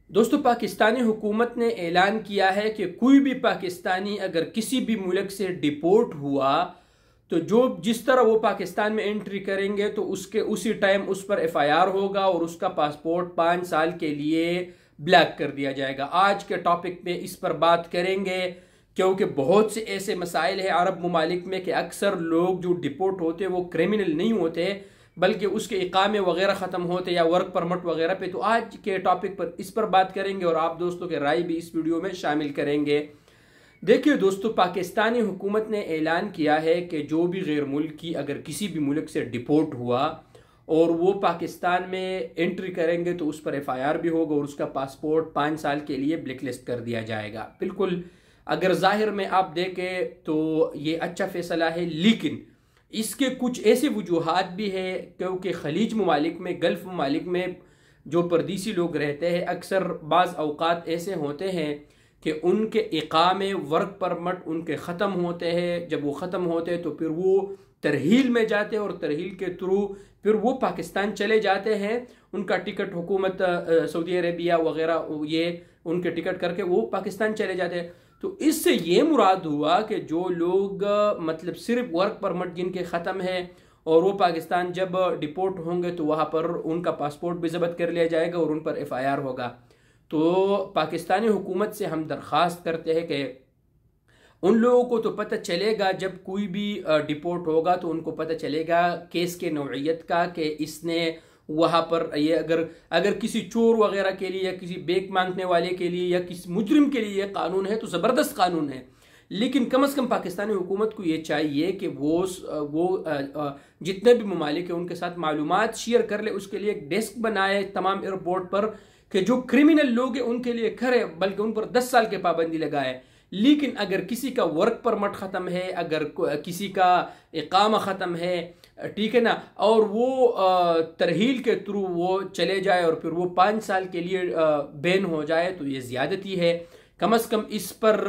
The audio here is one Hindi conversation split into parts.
दोस्तों, पाकिस्तानी हुकूमत ने ऐलान किया है कि कोई भी पाकिस्तानी अगर किसी भी मुल्क से डिपोर्ट हुआ तो जो जिस तरह वो पाकिस्तान में एंट्री करेंगे तो उसके उसी टाइम उस पर एफआईआर होगा और उसका पासपोर्ट 5 साल के लिए ब्लैक कर दिया जाएगा। आज के टॉपिक पे इस पर बात करेंगे क्योंकि बहुत से ऐसे मसाइल हैं अरब ममालिक में कि अक्सर लोग जो डिपोर्ट होते वो क्रिमिनल नहीं होते बल्कि उसके इकामे वगैरह ख़त्म होते या वर्क परमिट वगैरह पे। तो आज के टॉपिक पर इस पर बात करेंगे और आप दोस्तों के राय भी इस वीडियो में शामिल करेंगे। देखिए दोस्तों, पाकिस्तानी हुकूमत ने ऐलान किया है कि जो भी गैर मुल्की अगर किसी भी मुल्क से डिपोर्ट हुआ और वो पाकिस्तान में एंट्री करेंगे तो उस पर एफआईआर भी होगा और उसका पासपोर्ट 5 साल के लिए ब्लैकलिस्ट कर दिया जाएगा। बिल्कुल, अगर जाहिर में आप देखें तो ये अच्छा फैसला है, लेकिन इसके कुछ ऐसे वजूहात भी है क्योंकि खलीज ममालिक में, गल्फ ममालिक में जो परदेसी लोग रहते हैं अक्सर बाज़ अवकात ऐसे होते हैं कि उनके इकामे वर्क परमिट उनके ख़त्म होते हैं। जब वो ख़त्म होते हैं तो फिर वो तरहील में जाते हैं और तरहील के थ्रू फिर वो पाकिस्तान चले जाते हैं। उनका टिकट हुकूमत सऊदी अरेबिया वगैरह ये उनके टिकट करके वो पाकिस्तान चले जाते हैं। तो इससे ये मुराद हुआ कि जो लोग मतलब सिर्फ वर्क परमिट जिनके ख़त्म है और वो पाकिस्तान जब डिपोर्ट होंगे तो वहाँ पर उनका पासपोर्ट भी ज़ब्त कर लिया जाएगा और उन पर एफआईआर होगा। तो पाकिस्तानी हुकूमत से हम दरख्वास्त करते हैं कि उन लोगों को तो पता चलेगा जब कोई भी डिपोर्ट होगा तो उनको पता चलेगा केस के नौइयत का कि इसने वहाँ पर ये अगर किसी चोर वगैरह के लिए या किसी बेक मांगने वाले के लिए या किसी मुजरिम के लिए कानून है तो ज़बरदस्त कानून है। लेकिन कम से कम पाकिस्तानी हुकूमत को ये चाहिए कि वो जितने भी ममालिक हैं उनके साथ मालूमात शेयर कर ले, उसके लिए एक डेस्क बनाए तमाम एयरपोर्ट पर कि जो क्रिमिनल लोग हैं उनके लिए करे, बल्कि उन पर 10 साल की पाबंदी लगाए। लेकिन अगर किसी का वर्क परमिट ख़त्म है, अगर किसी का इकामा ख़त्म है, ठीक है ना, और वो तरहील के थ्रू वो चले जाए और फिर वो 5 साल के लिए बैन हो जाए तो ये ज़्यादती है। कम से कम इस पर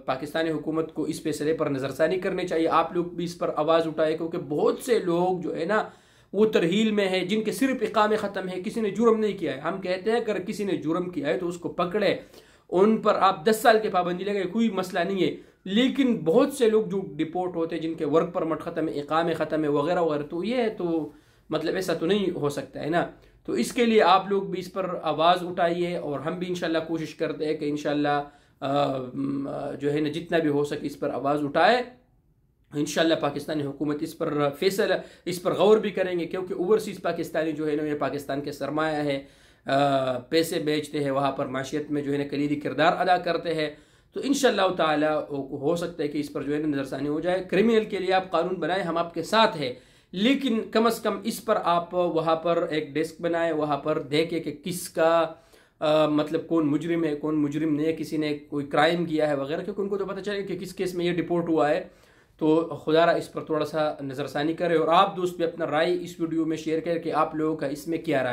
पाकिस्तानी हुकूमत को इस फैसले पर नज़रसानी करनी चाहिए। आप लोग भी इस पर आवाज़ उठाए क्योंकि बहुत से लोग जो है ना वो तरहील में है जिनके सिर्फ इकामे ख़त्म है, किसी ने जुर्म नहीं किया है। हम कहते हैं अगर किसी ने जुर्म किया है तो उसको पकड़े, उन पर आप 10 साल की पाबंदी लगाए, कोई मसला नहीं है। लेकिन बहुत से लोग जो डिपोर्ट होते हैं जिनके वर्क परमिट ख़त्म है, इकामे ख़त्म है वगैरह वगैरह, तो ये तो मतलब ऐसा तो नहीं हो सकता है ना। तो इसके लिए आप लोग भी इस पर आवाज़ उठाइए और हम भी इंशाल्लाह कोशिश करते हैं कि इंशाल्लाह जो है ना जितना भी हो सके इस पर आवाज़ उठाए। इंशाल्लाह पाकिस्तानी हुकूमत इस पर फैसला, इस पर गौर भी करेंगे क्योंकि ओवरसीज़ पाकिस्तानी जो है ना ये पाकिस्तान के सरमाया है, पैसे बेचते हैं, वहाँ पर माशियत में जो है ना कलीदी किरदार अदा करते हैं। तो इंशाल्लाह ताला हो सकता है कि इस पर जो है ना नज़रसानी हो जाए। क्रिमिनल के लिए आप कानून बनाएं, हम आपके साथ हैं, लेकिन कम से कम इस पर आप वहाँ पर एक डेस्क बनाएं, वहाँ पर देखें कि किसका मतलब कौन मुजरिम है कौन मुजरिम नहीं है, किसी ने कोई क्राइम किया है वगैरह, क्योंकि उनको तो पता चले कि किस केस में ये डिपोर्ट हुआ है। तो खुदारा इस पर थोड़ा सा नज़रसानी करें और आप दोस्त भी अपना राय इस वीडियो में शेयर करें कि आप लोगों का इसमें क्या राय।